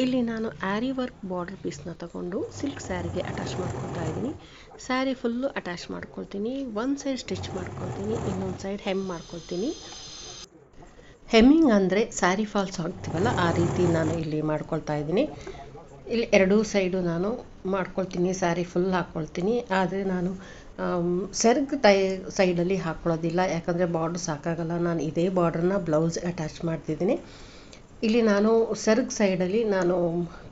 ಇಲ್ಲಿ ನಾನು ಆರಿ work border ಪೀಸ್ನ ತಗೊಂಡು ಸಿಲ್ಕ್ ಸ್ಯಾರಿಗೆ ಅಟ್ಯಾಚ್ ಮಾಡ್ಕೊಳ್ತಾ ಇದ್ದೀನಿ. ಸ್ಯಾರಿ ಫುಲ್ಲು ಅಟ್ಯಾಚ್ ಮಾಡ್ಕೊಳ್ತೀನಿ. ಒಂದು ಸೈಡ್ ಸ್ಟಿಚ್ ಮಾಡ್ಕೊಳ್ತೀನಿ, ಇನ್ನೊಂದು ಸೈಡ್ ಹೆಮ್ ಮಾಡ್ಕೊಳ್ತೀನಿ. ಹೆಮ್ಮಿಂಗ್ ಅಂದರೆ ಸ್ಯಾರಿ ಫಾಲ್ಸ್ ಹಾಕ್ತೀವಲ್ಲ ಆ ರೀತಿ ನಾನು ಇಲ್ಲಿ ಮಾಡ್ಕೊಳ್ತಾ ಇದ್ದೀನಿ. ಇಲ್ಲಿ ಎರಡೂ ಸೈಡು ನಾನು ಮಾಡ್ಕೊಳ್ತೀನಿ, ಸ್ಯಾರಿ ಫುಲ್ ಹಾಕ್ಕೊಳ್ತೀನಿ. ಆದರೆ ನಾನು ಸೆರ್ಗ್ ಸೈಡಲ್ಲಿ ಹಾಕ್ಕೊಳ್ಳೋದಿಲ್ಲ, ಯಾಕಂದರೆ ಬಾರ್ಡ್ರ್ ಸಾಕಾಗಲ್ಲ. ನಾನು ಇದೇ ಬಾರ್ಡ್ರನ್ನ ಬ್ಲೌಸ್ ಅಟ್ಯಾಚ್ ಮಾಡ್ತಿದ್ದೀನಿ. ಇಲ್ಲಿ ನಾನು ಸೆರ್ಗ್ ಸೈಡಲ್ಲಿ ನಾನು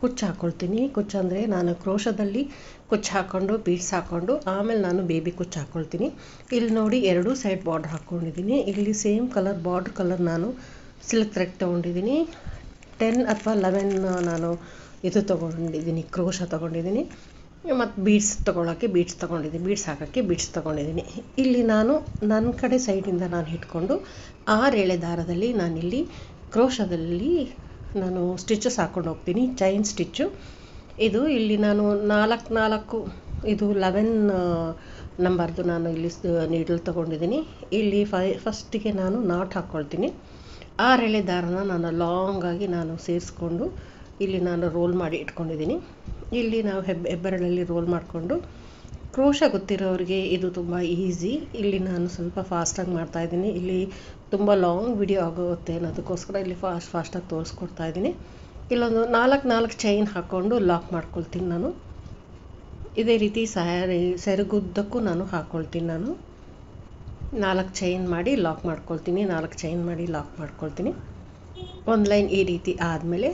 ಕುಚ್ಚು ಹಾಕ್ಕೊಳ್ತೀನಿ. ಕುಚ್ಚು ಅಂದರೆ ನಾನು ಕ್ರೋಶದಲ್ಲಿ ಕುಚ್ಚು ಹಾಕ್ಕೊಂಡು ಬೀಡ್ಸ್ ಹಾಕ್ಕೊಂಡು ಆಮೇಲೆ ನಾನು ಬೇಬಿ ಕುಚ್ಚು ಹಾಕ್ಕೊಳ್ತೀನಿ. ಇಲ್ಲಿ ನೋಡಿ ಎರಡೂ ಸೈಡ್ ಬಾರ್ಡ್ರ್ ಹಾಕ್ಕೊಂಡಿದ್ದೀನಿ. ಇಲ್ಲಿ ಸೇಮ್ ಕಲರ್ ಬಾರ್ಡ್ರ್ ಕಲರ್ ನಾನು ಸಿಲ್ಕ್ ಥ್ರೆಡ್ ತೊಗೊಂಡಿದ್ದೀನಿ. 10 ಅಥವಾ 11 ನಾನು ಇದು ತೊಗೊಂಡಿದ್ದೀನಿ, ಕ್ರೋಶ ತೊಗೊಂಡಿದ್ದೀನಿ. ಮತ್ತು ಬೀಡ್ಸ್ ತೊಗೊಳೋಕ್ಕೆ ಬೀಡ್ಸ್ ತೊಗೊಂಡಿದ್ದೀನಿ, ಬೀಡ್ಸ್ ಹಾಕೋಕ್ಕೆ ಬೀಡ್ಸ್ ತೊಗೊಂಡಿದ್ದೀನಿ. ಇಲ್ಲಿ ನಾನು ನನ್ನ ಕಡೆ ಸೈಡಿಂದ ನಾನು ಇಟ್ಕೊಂಡು 6 ಎಳೆ ದಾರದಲ್ಲಿ ನಾನಿಲ್ಲಿ ಕ್ರೋಶದಲ್ಲಿ ನಾನು ಸ್ಟಿಚಸ್ ಹಾಕ್ಕೊಂಡು ಹೋಗ್ತೀನಿ. ಚೈನ್ ಸ್ಟಿಚ್ಚು ಇದು. ಇಲ್ಲಿ ನಾನು 4 ಇದು 11 ನಂಬರ್ದು ನಾನು ಇಲ್ಲಿ ನೀಡಲ್ ತೊಗೊಂಡಿದ್ದೀನಿ. ಇಲ್ಲಿ ಫಸ್ಟಿಗೆ ನಾನು ನಾಟ್ ಹಾಕ್ಕೊಳ್ತೀನಿ. 6 ಎಳೆ ದಾರನ ನಾನು ಲಾಂಗಾಗಿ ನಾನು ಸೇರಿಸ್ಕೊಂಡು ಇಲ್ಲಿ ನಾನು ರೋಲ್ ಮಾಡಿ ಇಟ್ಕೊಂಡಿದ್ದೀನಿ. ಇಲ್ಲಿ ನಾವು ಹೆಬ್ಬೆರಳಲ್ಲಿ ರೋಲ್ ಮಾಡಿಕೊಂಡು, ಕ್ರೋಶ ಗೊತ್ತಿರೋರಿಗೆ ಇದು ತುಂಬ ಈಸಿ. ಇಲ್ಲಿ ನಾನು ಸ್ವಲ್ಪ ಫಾಸ್ಟಾಗಿ ಮಾಡ್ತಾಯಿದ್ದೀನಿ. ಇಲ್ಲಿ ತುಂಬ ಲಾಂಗ್ ವಿಡಿಯೋ ಆಗುತ್ತೆ ಅನ್ನೋದಕ್ಕೋಸ್ಕರ ಇಲ್ಲಿ ಫಾಸ್ಟಾಗಿ ತೋರಿಸ್ಕೊಡ್ತಾ ಇದ್ದೀನಿ. ಇಲ್ಲೊಂದು 4 ಚೈನ್ ಹಾಕ್ಕೊಂಡು ಲಾಕ್ ಮಾಡ್ಕೊಳ್ತೀನಿ ನಾನು. ಇದೇ ರೀತಿ ಸೆರಗುದ್ದಕ್ಕೂ ನಾನು ಹಾಕ್ಕೊಳ್ತೀನಿ. ನಾನು 4 ಚೈನ್ ಮಾಡಿ ಲಾಕ್ ಮಾಡ್ಕೊಳ್ತೀನಿ, 4 ಚೈನ್ ಮಾಡಿ ಲಾಕ್ ಮಾಡ್ಕೊಳ್ತೀನಿ. ಒಂದು ಲೈನ್ ಈ ರೀತಿ ಆದಮೇಲೆ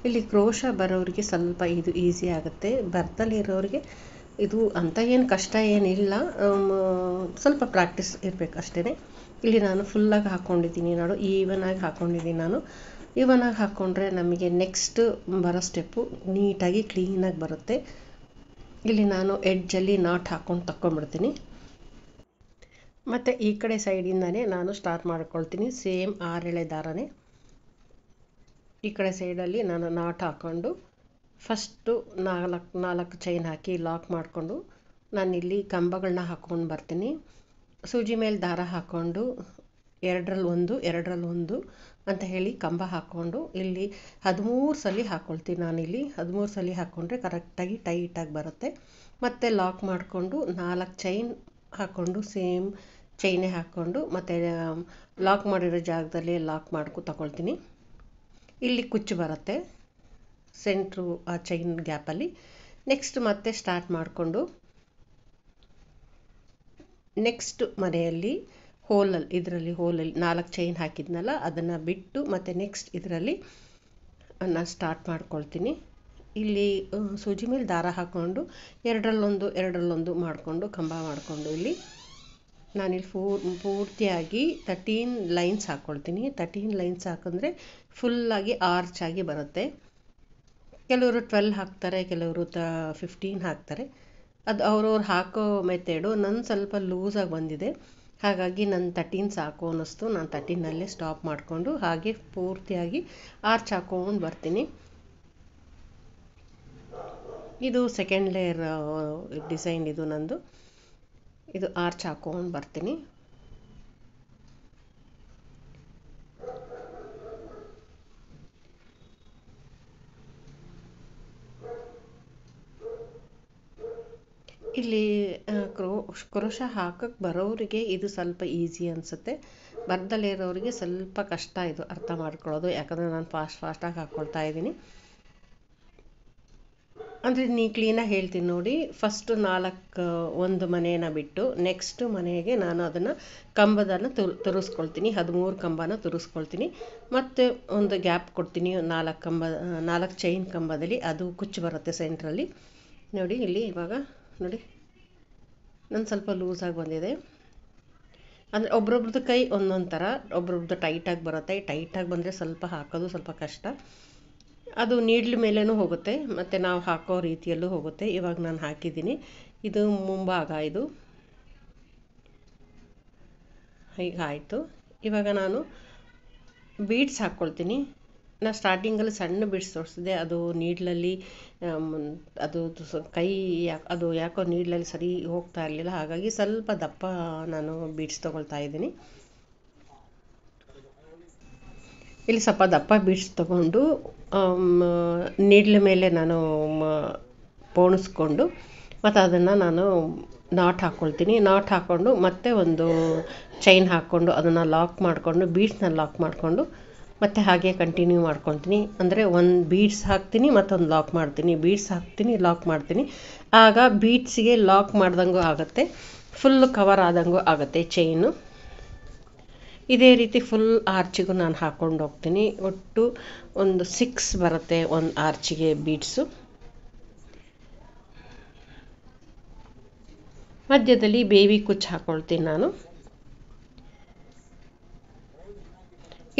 ಇಲ್ಲಿ ಕ್ರೋಶ ಬರೋರಿಗೆ ಸ್ವಲ್ಪ ಇದು ಈಸಿ ಆಗುತ್ತೆ. ಬರ್ತಲ್ಲಿರೋರಿಗೆ ಇದು ಅಂತ ಏನು ಕಷ್ಟ ಏನಿಲ್ಲ, ಸ್ವಲ್ಪ ಪ್ರಾಕ್ಟೀಸ್ ಇರಬೇಕು ಅಷ್ಟೇ. ಇಲ್ಲಿ ನಾನು ಫುಲ್ಲಾಗಿ ಹಾಕ್ಕೊಂಡಿದ್ದೀನಿ ನೋಡು, ಈವನಾಗಿ ಹಾಕ್ಕೊಂಡಿದ್ದೀನಿ ನಾನು. ಈವನಾಗಿ ಹಾಕ್ಕೊಂಡ್ರೆ ನಮಗೆ ನೆಕ್ಸ್ಟ್ ಬರೋ ಸ್ಟೆಪ್ಪು ನೀಟಾಗಿ ಕ್ಲೀನಾಗಿ ಬರುತ್ತೆ. ಇಲ್ಲಿ ನಾನು ಎಡ್ಜಲ್ಲಿ ನಾಟ್ ಹಾಕ್ಕೊಂಡು ತಗೊಂಡ್ಬಿಡ್ತೀನಿ. ಮತ್ತು ಈ ಕಡೆ ಸೈಡಿಂದನೇ ನಾನು ಸ್ಟಾರ್ಟ್ ಮಾಡ್ಕೊಳ್ತೀನಿ. ಸೇಮ್ 6 ಎಳೆ ದಾರನೇ ಈ ಕಡೆ ಸೈಡಲ್ಲಿ ನಾನು ನಾಟ್ ಹಾಕ್ಕೊಂಡು ಫಸ್ಟು 4 ಚೈನ್ ಹಾಕಿ ಲಾಕ್ ಮಾಡಿಕೊಂಡು ನಾನಿಲ್ಲಿ ಕಂಬಗಳನ್ನ ಹಾಕ್ಕೊಂಡು ಬರ್ತೀನಿ. ಸೂಜಿ ಮೇಲೆ ದಾರ ಹಾಕ್ಕೊಂಡು 2ರಲ್ಲಿ 1 ಅಂತ ಹೇಳಿ ಕಂಬ ಹಾಕ್ಕೊಂಡು ಇಲ್ಲಿ 13 ಸಲ ಹಾಕ್ಕೊಳ್ತೀನಿ. ನಾನಿಲ್ಲಿ 13 ಸಲ ಹಾಕ್ಕೊಂಡ್ರೆ ಕರೆಕ್ಟಾಗಿ ಟೈಟಾಗಿ ಬರುತ್ತೆ. ಮತ್ತು ಲಾಕ್ ಮಾಡಿಕೊಂಡು 4 ಚೈನ್ ಹಾಕ್ಕೊಂಡು ಸೇಮ್ ಚೈನೇ ಹಾಕ್ಕೊಂಡು ಮತ್ತು ಲಾಕ್ ಮಾಡಿರೋ ಜಾಗದಲ್ಲಿ ಲಾಕ್ ತಗೊಳ್ತೀನಿ. ಇಲ್ಲಿ ಕುಚ್ಚು ಬರುತ್ತೆ ಸೆಂಟ್ರು ಆ ಚೈನ್ ಗ್ಯಾಪಲ್ಲಿ. ನೆಕ್ಸ್ಟ್ ಮತ್ತೆ ಸ್ಟಾರ್ಟ್ ಮಾಡಿಕೊಂಡು ನೆಕ್ಸ್ಟ್ ಮನೆಯಲ್ಲಿ ಇದರಲ್ಲಿ ಹೋಲಲ್ಲಿ 4 ಚೈನ್ ಹಾಕಿದ್ನಲ್ಲ ಅದನ್ನು ಬಿಟ್ಟು ಮತ್ತು ನೆಕ್ಸ್ಟ್ ಇದರಲ್ಲಿ ನಾನು ಸ್ಟಾರ್ಟ್ ಮಾಡ್ಕೊಳ್ತೀನಿ. ಇಲ್ಲಿ ಸೂಜಿ ಮೇಲೆ ದಾರ ಹಾಕ್ಕೊಂಡು 2ರಲ್ಲಿ 1 ಮಾಡಿಕೊಂಡು ಕಂಬ ಮಾಡಿಕೊಂಡು ಇಲ್ಲಿ ನಾನಿಲ್ಲಿ ಪೂರ್ತಿಯಾಗಿ 13 ಲೈನ್ಸ್ ಹಾಕ್ಕೊಳ್ತೀನಿ. 13 ಲೈನ್ಸ್ ಹಾಕಿದ್ರೆ ಫುಲ್ಲಾಗಿ ಆರ್ಚ್ ಆಗಿ ಬರುತ್ತೆ. ಕೆಲವರು 12 ಹಾಕ್ತಾರೆ, ಕೆಲವರು 15 ಹಾಕ್ತಾರೆ. ಅದು ಅವ್ರವ್ರು ಹಾಕೋ ಮೆಥಡು. ನನ್ನ ಸ್ವಲ್ಪ ಲೂಸಾಗಿ ಬಂದಿದೆ, ಹಾಗಾಗಿ ನನ್ನ 13 ಸಾಕು ಅನ್ನಿಸ್ತು. ನಾನು 13ನಲ್ಲೇ ಸ್ಟಾಪ್ ಮಾಡಿಕೊಂಡು ಹಾಗೆ ಪೂರ್ತಿಯಾಗಿ ಆರ್ಚ್ ಹಾಕ್ಕೊಂಡು ಬರ್ತೀನಿ. ಇದು ಸೆಕೆಂಡ್ ಲೇಯರ್ ಡಿಸೈನ್, ಇದು ನಂದು. ಇದು ಆರ್ಚ್ ಹಾಕ್ಕೊಂಡು ಬರ್ತೀನಿ. ಇಲ್ಲಿ ಕ್ರೋಶ ಹಾಕಕ್ಕೆ ಬರೋರಿಗೆ ಇದು ಸ್ವಲ್ಪ ಈಸಿ ಅನಿಸುತ್ತೆ. ಬರ್ದಲ್ಲಿರೋರಿಗೆ ಸ್ವಲ್ಪ ಕಷ್ಟ ಇದು ಅರ್ಥ ಮಾಡ್ಕೊಳ್ಳೋದು, ಯಾಕಂದರೆ ನಾನು ಫಾಸ್ಟಾಗಿ ಹಾಕ್ಕೊಳ್ತಾ ಇದ್ದೀನಿ. ಅಂದರೆ ಕ್ಲೀನಾಗಿ ಹೇಳ್ತೀನಿ ನೋಡಿ. ಫಸ್ಟು 1 ಮನೆಯನ್ನು ಬಿಟ್ಟು ನೆಕ್ಸ್ಟ್ ಮನೆಗೆ ನಾನು ಅದನ್ನು ಕಂಬದನ್ನು ತುರಿಸ್ಕೊಳ್ತೀನಿ. 13 ಕಂಬನ ತುರಿಸ್ಕೊಳ್ತೀನಿ. ಮತ್ತು ಒಂದು ಗ್ಯಾಪ್ ಕೊಡ್ತೀನಿ 4 ಚೈನ್ ಕಂಬದಲ್ಲಿ. ಅದು ಕುಚ್ಚು ಬರುತ್ತೆ ಸೆಂಟ್ರಲ್ಲಿ ನೋಡಿ. ಇಲ್ಲಿ ಇವಾಗ ನೋಡಿ ನಾನು ಸ್ವಲ್ಪ ಲೂಸಾಗಿ ಬಂದಿದೆ. ಅಂದರೆ ಒಬ್ರೊಬ್ರದ್ದು ಕೈ ಒಂದೊಂದು ಥರ, ಒಬ್ರೊಬ್ರದ್ದು ಟೈಟಾಗಿ ಬರುತ್ತೆ. ಟೈಟಾಗಿ ಬಂದರೆ ಸ್ವಲ್ಪ ಹಾಕೋದು ಸ್ವಲ್ಪ ಕಷ್ಟ. ಅದು ನೀಡ್ಲ್ ಮೇಲೇನೂ ಹೋಗುತ್ತೆ ಮತ್ತು ನಾವು ಹಾಕೋ ರೀತಿಯಲ್ಲೂ ಹೋಗುತ್ತೆ. ಇವಾಗ ನಾನು ಹಾಕಿದ್ದೀನಿ. ಇದು ಮುಂಭಾಗ, ಇದು ಹೀಗಾಯಿತು. ಇವಾಗ ನಾನು ಬೀಡ್ಸ್ ಹಾಕ್ಕೊಳ್ತೀನಿ. ನಾನು ಸ್ಟಾರ್ಟಿಂಗಲ್ಲಿ ಸಣ್ಣ ಬೀಡ್ಸ್ ತೋರಿಸಿದೆ, ಅದು ನೀಡ್ಲಲ್ಲಿ ಅದು ಕೈ ಅದು ಯಾಕೋ ನೀಡ್ಲಲ್ಲಿ ಸರಿ ಹೋಗ್ತಾ ಇರಲಿಲ್ಲ, ಹಾಗಾಗಿ ಸ್ವಲ್ಪ ದಪ್ಪ ನಾನು ಬೀಡ್ಸ್ ತೊಗೊಳ್ತಾ ಇದ್ದೀನಿ. ಇಲ್ಲಿ ಸ್ವಲ್ಪ ದಪ್ಪ ಬೀಡ್ಸ್ ತೊಗೊಂಡು ನೀಡ್ಲ ಮೇಲೆ ನಾನು ಪೋಣಿಸ್ಕೊಂಡು ಮತ್ತು ಅದನ್ನು ನಾನು ನಾಟ್ ಹಾಕ್ಕೊಳ್ತೀನಿ. ನಾಟ್ ಹಾಕ್ಕೊಂಡು ಮತ್ತೆ ಒಂದು ಚೈನ್ ಹಾಕ್ಕೊಂಡು ಅದನ್ನು ಲಾಕ್ ಮಾಡಿಕೊಂಡು ಬೀಡ್ಸ್ನ ಲಾಕ್ ಮಾಡಿಕೊಂಡು ಮತ್ತು ಹಾಗೆ ಕಂಟಿನ್ಯೂ ಮಾಡ್ಕೊಳ್ತೀನಿ. ಅಂದರೆ ಒಂದು ಬೀಡ್ಸ್ ಹಾಕ್ತೀನಿ ಮತ್ತೊಂದು ಲಾಕ್ ಮಾಡ್ತೀನಿ, ಬೀಡ್ಸ್ ಹಾಕ್ತೀನಿ ಲಾಕ್ ಮಾಡ್ತೀನಿ. ಆಗ ಬೀಡ್ಸಿಗೆ ಲಾಕ್ ಮಾಡ್ದಂಗೂ ಆಗುತ್ತೆ, ಫುಲ್ ಕವರ್ ಆದಂಗೂ ಆಗುತ್ತೆ ಚೈನು. ಇದೇ ರೀತಿ ಫುಲ್ ಆರ್ಚಿಗೂ ನಾನು ಹಾಕ್ಕೊಂಡು ಹೋಗ್ತೀನಿ. ಒಟ್ಟು ಒಂದು 6 ಬರುತ್ತೆ ಒಂದು ಆರ್ಚಿಗೆ ಬೀಡ್ಸು. ಮಧ್ಯದಲ್ಲಿ ಬೇಬಿ ಕುಚ್ಚು ಹಾಕ್ಕೊಳ್ತೀನಿ ನಾನು.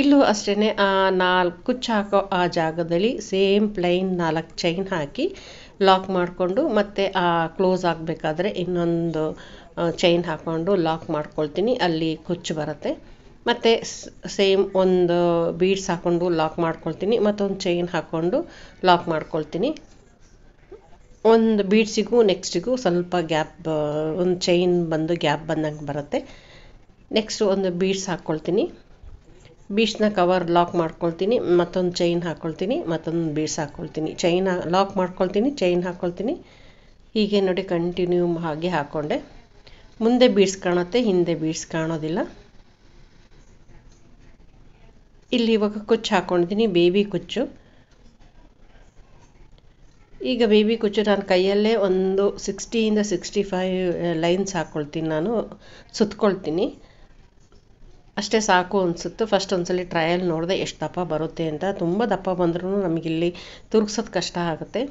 ಇಲ್ಲೂ ಅಷ್ಟೇ ಆ 4 ಕುಚ್ಚು ಹಾಕೋ ಆ ಜಾಗದಲ್ಲಿ ಸೇಮ್ ಪ್ಲೈನ್ 4 ಚೈನ್ ಹಾಕಿ ಲಾಕ್ ಮಾಡಿಕೊಂಡು ಮತ್ತೆ ಆ ಕ್ಲೋಸ್ ಆಗಬೇಕಾದ್ರೆ ಇನ್ನೊಂದು ಚೈನ್ ಹಾಕ್ಕೊಂಡು ಲಾಕ್ ಮಾಡ್ಕೊಳ್ತೀನಿ. ಅಲ್ಲಿ ಕುಚ್ಚು ಬರುತ್ತೆ. ಮತ್ತು ಸೇಮ್ ಒಂದು ಬೀಡ್ಸ್ ಹಾಕ್ಕೊಂಡು ಲಾಕ್ ಮಾಡ್ಕೊಳ್ತೀನಿ, ಮತ್ತೊಂದು ಚೈನ್ ಹಾಕ್ಕೊಂಡು ಲಾಕ್ ಮಾಡ್ಕೊಳ್ತೀನಿ. ಒಂದು ಬೀಡ್ಸಿಗೂ ನೆಕ್ಸ್ಟಿಗೂ ಸ್ವಲ್ಪ ಗ್ಯಾಪ್, ಒಂದು ಚೈನ್ ಬಂದು ಗ್ಯಾಪ್ ಬಂದಂಗೆ ಬರುತ್ತೆ. ನೆಕ್ಸ್ಟ್ ಒಂದು ಬೀಡ್ಸ್ ಹಾಕ್ಕೊಳ್ತೀನಿ, ಬೀಡ್ಸ್ನ ಕವರ್ ಲಾಕ್ ಮಾಡ್ಕೊಳ್ತೀನಿ, ಮತ್ತೊಂದು ಚೈನ್ ಹಾಕ್ಕೊಳ್ತೀನಿ, ಮತ್ತೊಂದು ಬೀಡ್ಸ್ ಹಾಕ್ಕೊಳ್ತೀನಿ, ಚೈನ್ ಲಾಕ್ ಮಾಡ್ಕೊಳ್ತೀನಿ, ಚೈನ್ ಹಾಕ್ಕೊಳ್ತೀನಿ. ಹೀಗೆ ನೋಡಿ ಕಂಟಿನ್ಯೂ ಹಾಗೆ ಹಾಕ್ಕೊಂಡೆ. ಮುಂದೆ ಬೀಡ್ಸ್ ಕಾಣುತ್ತೆ, ಹಿಂದೆ ಬೀಡ್ಸ್ ಕಾಣೋದಿಲ್ಲ. ಇಲ್ಲಿ ಇವಾಗ ಕುಚ್ಚು ಹಾಕ್ಕೊಂಡಿದ್ದೀನಿ, ಬೇಬಿ ಕುಚ್ಚು. ಈಗ ಬೇಬಿ ಕುಚ್ಚು ನಾನು ಕೈಯಲ್ಲೇ ಒಂದು 60ಇಂದ 65 ಲೈನ್ಸ್ ಹಾಕ್ಕೊಳ್ತೀನಿ, ನಾನು ಸುತ್ಕೊಳ್ತೀನಿ. ಅಷ್ಟೇ ಸಾಕು ಅನಿಸುತ್ತೆ. ಫಸ್ಟ್ ಒಂದ್ಸಲಿ ಟ್ರಯಲ್ ನೋಡಿದೆ ಎಷ್ಟು ದಪ್ಪ ಬರುತ್ತೆ ಅಂತ. ತುಂಬ ದಪ್ಪ ಬಂದ್ರೂ ನಮಗಿಲ್ಲಿ ತುರುಗ್ಸೋದು ಕಷ್ಟ ಆಗುತ್ತೆ.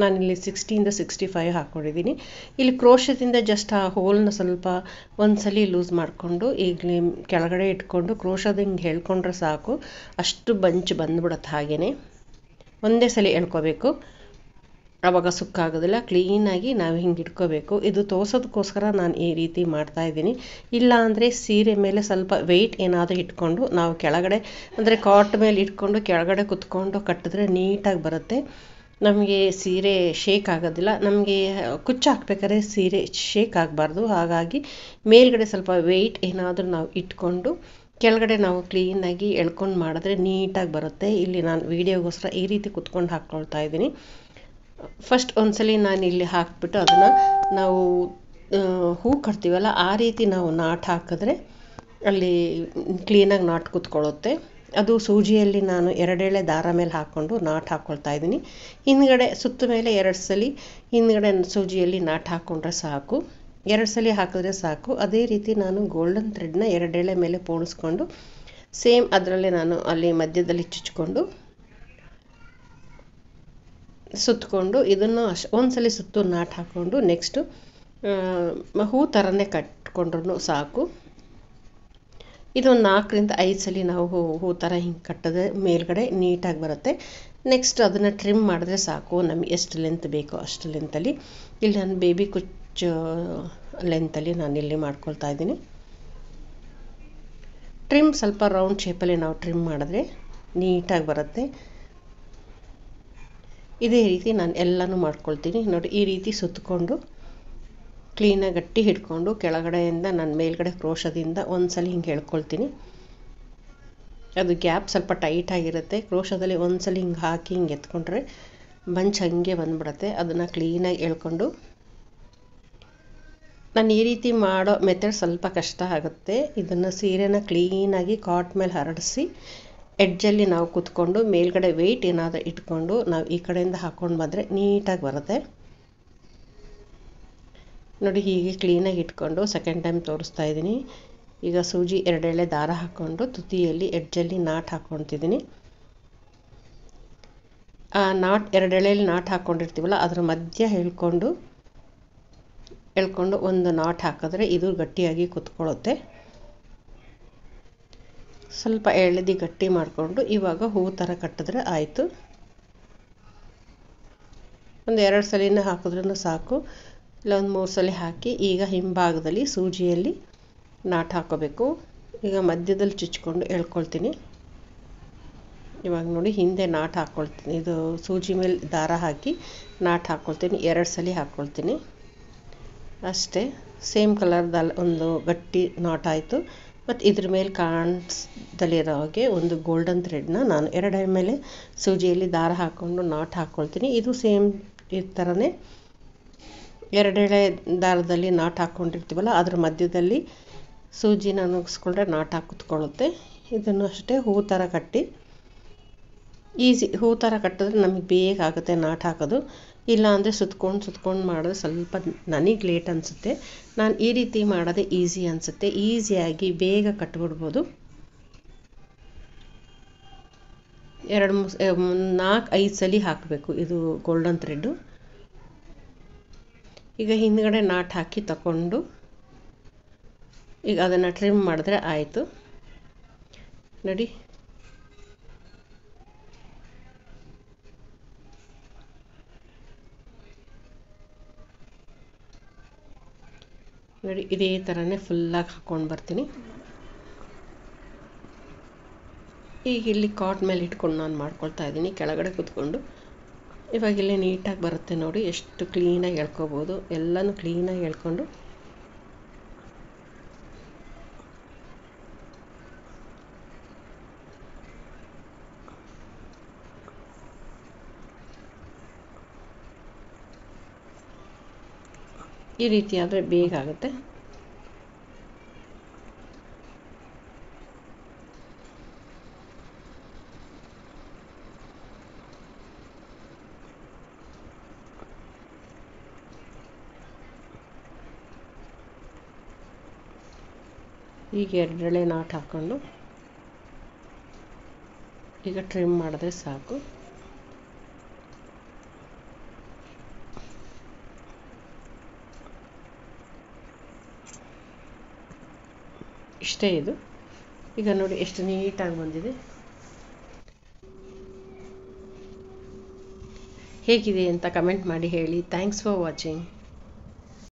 ನಾನಿಲ್ಲಿ 60ಇಂದ 65 ಹಾಕ್ಕೊಂಡಿದ್ದೀನಿ. ಇಲ್ಲಿ ಕ್ರೋಶದಿಂದ ಜಸ್ಟ್ ಆ ಹೋಲ್ನ ಸ್ವಲ್ಪ ಒಂದ್ಸಲಿ ಲೂಸ್ ಮಾಡಿಕೊಂಡು ಈಗಲೇ ಕೆಳಗಡೆ ಇಟ್ಕೊಂಡು ಕ್ರೋಶದ ಹಿಂಗೆ ಹೇಳ್ಕೊಂಡ್ರೆ ಸಾಕು, ಅಷ್ಟು ಬಂಚ್ ಬಂದ್ಬಿಡುತ್ತೆ. ಹಾಗೆಯೇ ಒಂದೇ ಸಲ ಎಳ್ಕೊಬೇಕು, ಆವಾಗ ಸುಕ್ಕಾಗೋದಿಲ್ಲ. ಕ್ಲೀನಾಗಿ ನಾವು ಹಿಂಗೆ ಇಟ್ಕೋಬೇಕು. ಇದು ತೋರ್ಸೋದಕ್ಕೋಸ್ಕರ ನಾನು ಈ ರೀತಿ ಮಾಡ್ತಾಯಿದ್ದೀನಿ. ಇಲ್ಲ ಅಂದರೆ ಸೀರೆ ಮೇಲೆ ಸ್ವಲ್ಪ ವೆಯ್ಟ್ ಏನಾದರೂ ಇಟ್ಕೊಂಡು ನಾವು ಕೆಳಗಡೆ ಅಂದರೆ ಕಾಟ್ ಮೇಲೆ ಇಟ್ಕೊಂಡು ಕೆಳಗಡೆ ಕುತ್ಕೊಂಡು ಕಟ್ಟಿದ್ರೆ ನೀಟಾಗಿ ಬರುತ್ತೆ. ನಮಗೆ ಸೀರೆ ಶೇಕ್ ಆಗೋದಿಲ್ಲ. ನಮಗೆ ಕುಚ್ಚು ಹಾಕ್ಬೇಕಾದ್ರೆ ಸೀರೆ ಶೇಕ್ ಆಗಬಾರ್ದು. ಹಾಗಾಗಿ ಮೇಲ್ಗಡೆ ಸ್ವಲ್ಪ ವೆಯ್ಟ್ ಏನಾದರೂ ನಾವು ಇಟ್ಕೊಂಡು ಕೆಳಗಡೆ ನಾವು ಕ್ಲೀನಾಗಿ ಎಳ್ಕೊಂಡು ಮಾಡಿದ್ರೆ ನೀಟಾಗಿ ಬರುತ್ತೆ. ಇಲ್ಲಿ ನಾನು ವೀಡಿಯೋಗೋಸ್ಕರ ಈ ರೀತಿ ಕುತ್ಕೊಂಡು ಹಾಕ್ಕೊಳ್ತಾ ಇದ್ದೀನಿ. ಫಸ್ಟ್ ಒಂದ್ಸಲಿ ನಾನು ಇಲ್ಲಿ ಹಾಕ್ಬಿಟ್ಟು ಅದನ್ನು ನಾವು ಹೂ ಕಟ್ತೀವಲ್ಲ ಆ ರೀತಿ ನಾವು ನಾಟ್ ಹಾಕಿದ್ರೆ ಅಲ್ಲಿ ಕ್ಲೀನಾಗಿ ನಾಟ್ ಕೂತ್ಕೊಳ್ಳುತ್ತೆ. ಅದು ಸೂಜಿಯಲ್ಲಿ ನಾನು 2 ಎಳೆ ದಾರ ಮೇಲೆ ಹಾಕ್ಕೊಂಡು ನಾಟ್ ಹಾಕ್ಕೊಳ್ತಾ ಇದ್ದೀನಿ. ಹಿಂದ್ಗಡೆ ಸುತ್ತ ಮೇಲೆ 2 ಸಲ ಹಿಂದ್ಗಡೆ ಸೂಜಿಯಲ್ಲಿ ನಾಟ್ ಹಾಕ್ಕೊಂಡ್ರೆ ಸಾಕು, 2 ಸಲ ಹಾಕಿದ್ರೆ ಸಾಕು. ಅದೇ ರೀತಿ ನಾನು ಗೋಲ್ಡನ್ ಥ್ರೆಡ್ನ 2 ಎಳೆ ಮೇಲೆ ಪೋಣಿಸ್ಕೊಂಡು ಸೇಮ್ ಅದರಲ್ಲೇ ನಾನು ಅಲ್ಲಿ ಮಧ್ಯದಲ್ಲಿ ಚುಚ್ಕೊಂಡು ಸುತ್ತಕೊಂಡು ಇದನ್ನು ಒಂದ್ಸಲಿ ಸುತ್ತು ನಾಟ್ ಹಾಕ್ಕೊಂಡು ನೆಕ್ಸ್ಟು ಹೂ ಥರನೇ ಕಟ್ಕೊಂಡ್ರೂ ಸಾಕು. ಇದೊಂದು 4ರಿಂದ 5 ಸಲ ನಾವು ಹೂ ಥರ ಹಿಂಗೆ ಕಟ್ಟಿದ್ರೆ ಮೇಲ್ಗಡೆ ನೀಟಾಗಿ ಬರುತ್ತೆ. ನೆಕ್ಸ್ಟ್ ಅದನ್ನು ಟ್ರಿಮ್ ಮಾಡಿದ್ರೆ ಸಾಕು, ನಮಗೆ ಎಷ್ಟು ಲೆಂತ್ ಬೇಕೋ ಅಷ್ಟು ಲೆಂತಲ್ಲಿ. ಇಲ್ಲಿ ನಾನು ಬೇಬಿ ಕುಚ್ಚು ಲೆಂತಲ್ಲಿ ನಾನು ಇಲ್ಲಿ ಮಾಡ್ಕೊಳ್ತಾ ಇದ್ದೀನಿ. ಟ್ರಿಮ್ ಸ್ವಲ್ಪ ರೌಂಡ್ ಶೇಪಲ್ಲಿ ನಾವು ಟ್ರಿಮ್ ಮಾಡಿದ್ರೆ ನೀಟಾಗಿ ಬರುತ್ತೆ. ಇದೇ ರೀತಿ ನಾನು ಎಲ್ಲನೂ ಮಾಡ್ಕೊಳ್ತೀನಿ ನೋಡಿ. ಈ ರೀತಿ ಸುತ್ತಕೊಂಡು ಕ್ಲೀನಾಗಿ ಗಟ್ಟಿ ಹಿಡ್ಕೊಂಡು ಕೆಳಗಡೆಯಿಂದ ನಾನು ಮೇಲ್ಗಡೆ ಕ್ರೋಶದಿಂದ ಒಂದ್ಸಲ ಹಿಂಗೆ ಎಳ್ಕೊಳ್ತೀನಿ. ಅದು ಗ್ಯಾಪ್ ಸ್ವಲ್ಪ ಟೈಟಾಗಿರುತ್ತೆ. ಕ್ರೋಶದಲ್ಲಿ ಒಂದ್ಸಲ ಹಿಂಗೆ ಹಾಕಿ ಹಿಂಗೆ ಎತ್ಕೊಂಡ್ರೆ ಬಂಚ್ ಹಂಗೆ ಬಂದ್ಬಿಡುತ್ತೆ. ಅದನ್ನು ಕ್ಲೀನಾಗಿ ಎಳ್ಕೊಂಡು ನಾನು ಈ ರೀತಿ ಮಾಡೋ ಮೆಥಡ್ ಸ್ವಲ್ಪ ಕಷ್ಟ ಆಗುತ್ತೆ. ಇದನ್ನು ಸೀರೆನ ಕ್ಲೀನಾಗಿ ಕಾಟ್ ಮೇಲೆ ಹರಡಿಸಿ ಎಡ್ಜಲ್ಲಿ ನಾವು ಕೂತ್ಕೊಂಡು ಮೇಲ್ಗಡೆ ವೆಯ್ಟ್ ಏನಾದರೂ ಇಟ್ಕೊಂಡು ನಾವು ಈ ಕಡೆಯಿಂದ ಹಾಕ್ಕೊಂಡು ಬಂದರೆ ನೀಟಾಗಿ ಬರುತ್ತೆ ನೋಡಿ. ಹೀಗೆ ಕ್ಲೀನಾಗಿ ಇಟ್ಕೊಂಡು ಸೆಕೆಂಡ್ ಟೈಮ್ ತೋರಿಸ್ತಾ ಇದ್ದೀನಿ. ಈಗ ಸೂಜಿ 2 ಎಳೆ ದಾರ ಹಾಕ್ಕೊಂಡು ತುದಿಯಲ್ಲಿ ಎಡ್ಜಲ್ಲಿ ನಾಟ್ ಹಾಕ್ಕೊಳ್ತಿದ್ದೀನಿ. ಆ ನಾಟ್ 2 ಎಳೆಯಲ್ಲಿ ನಾಟ್ ಹಾಕ್ಕೊಂಡಿರ್ತೀವಲ್ಲ ಅದರ ಮಧ್ಯ ಎಳ್ಕೊಂಡು ಒಂದು ನಾಟ್ ಹಾಕಿದ್ರೆ ಇದು ಗಟ್ಟಿಯಾಗಿ ಕೂತ್ಕೊಳ್ಳುತ್ತೆ. ಸ್ವಲ್ಪ ಎಳೆದು ಗಟ್ಟಿ ಮಾಡಿಕೊಂಡು ಇವಾಗ ಹೂ ಥರ ಕಟ್ಟಿದ್ರೆ ಆಯಿತು. ಒಂದು 2 ಸಲಿನ ಹಾಕಿದ್ರೂ ಸಾಕು, ಇಲ್ಲ ಒಂದು 3 ಸಲ ಹಾಕಿ ಈಗ ಹಿಂಭಾಗದಲ್ಲಿ ಸೂಜಿಯಲ್ಲಿ ನಾಟ್ ಹಾಕೋಬೇಕು. ಈಗ ಮಧ್ಯದಲ್ಲಿ ಚುಚ್ಕೊಂಡು ಎಳ್ಕೊಳ್ತೀನಿ. ಇವಾಗ ನೋಡಿ ಹಿಂದೆ ನಾಟ್ ಹಾಕ್ಕೊಳ್ತೀನಿ, ಇದು ಸೂಜಿ ಮೇಲೆ ದಾರ ಹಾಕಿ ನಾಟ್ ಹಾಕ್ಕೊಳ್ತೀನಿ, 2 ಸಲ ಹಾಕ್ಕೊಳ್ತೀನಿ ಅಷ್ಟೇ. ಸೇಮ್ ಕಲರ್ದಲ್ಲಿ ಒಂದು ಗಟ್ಟಿ ನಾಟ್ ಆಯಿತು. ಮತ್ತು ಇದ್ರ ಮೇಲೆ ಕಾಣಿಸ್ದಲ್ಲಿರೋ ಹಾಗೆ ಒಂದು ಗೋಲ್ಡನ್ ಥ್ರೆಡ್ನ ನಾನು 2 ಮೇಲೆ ಸೂಜಿಯಲ್ಲಿ ದಾರ ಹಾಕ್ಕೊಂಡು ನಾಟ್ ಹಾಕ್ಕೊಳ್ತೀನಿ. ಇದು ಸೇಮ್ ಈ ಥರನೇ 2 ದಾರದಲ್ಲಿ ನಾಟ್ ಹಾಕ್ಕೊಂಡಿರ್ತೀವಲ್ಲ ಅದ್ರ ಮಧ್ಯದಲ್ಲಿ ಸೂಜಿನ ನುಗ್ಸ್ಕೊಂಡ್ರೆ ನಾಟ್ ಕುತ್ಕೊಳ್ಳುತ್ತೆ. ಇದನ್ನು ಅಷ್ಟೇ ಹೂ ಥರ ಕಟ್ಟಿ, ಈಸಿ ಹೂ ಥರ ಕಟ್ಟಿದ್ರೆ ನಮಗೆ ಬೇಗ ಆಗುತ್ತೆ ನಾಟ್ ಹಾಕೋದು. ಇಲ್ಲ ಅಂದರೆ ಸುತ್ಕೊಂಡು ಮಾಡಿದ್ರೆ ಸ್ವಲ್ಪ ನನಗೆ ಲೇಟ್ ಅನಿಸುತ್ತೆ. ನಾನು ಈ ರೀತಿ ಮಾಡೋದೇ ಈಸಿ ಅನಿಸುತ್ತೆ, ಈಸಿಯಾಗಿ ಬೇಗ ಕಟ್ಬಿಡ್ಬೋದು. 4-5 ಸಲ ಹಾಕಬೇಕು ಇದು ಗೋಲ್ಡನ್ ಥ್ರೆಡ್ಡು. ಈಗ ಹಿಂದ್ಗಡೆ ನಾಟ್ ಹಾಕಿ ತಗೊಂಡು ಈಗ ಅದನ್ನು ಟ್ರಿಮ್ ಮಾಡಿದ್ರೆ ಆಯಿತು ನೋಡಿ. ನೋಡಿ ಇದೇ ಥರನೇ ಫುಲ್ಲಾಗಿ ಹಾಕ್ಕೊಂಡು ಬರ್ತೀನಿ. ಈಗ ಇಲ್ಲಿ ಕಾಟ್ ಮೇಲೆ ಇಟ್ಕೊಂಡು ನಾನು ಮಾಡ್ಕೊಳ್ತಾ ಇದ್ದೀನಿ ಕೆಳಗಡೆ ಕೂತ್ಕೊಂಡು. ಇವಾಗ ಇಲ್ಲಿ ನೀಟಾಗಿ ಬರುತ್ತೆ ನೋಡಿ, ಎಷ್ಟು ಕ್ಲೀನಾಗಿ ಎಳ್ಕೊಬೋದು. ಎಲ್ಲನೂ ಕ್ಲೀನಾಗಿ ಎಳ್ಕೊಂಡು ಈ ರೀತಿ ಆದರೆ ಬೇಗ ಆಗುತ್ತೆ. ಈಗ 2 ನಾಟ್ ಹಾಕ್ಕೊಂಡು ಈಗ ಟ್ರಿಮ್ ಮಾಡಿದ್ರೆ ಸಾಕು. ಇಷ್ಟೇ ಇದು. ಈಗ ನೋಡಿ ಎಷ್ಟು ನೀಟಾಗಿ ಬಂದಿದೆ. ಹೇಗಿದೆ ಅಂತ ಕಮೆಂಟ್ ಮಾಡಿ ಹೇಳಿ. Thanks for watching.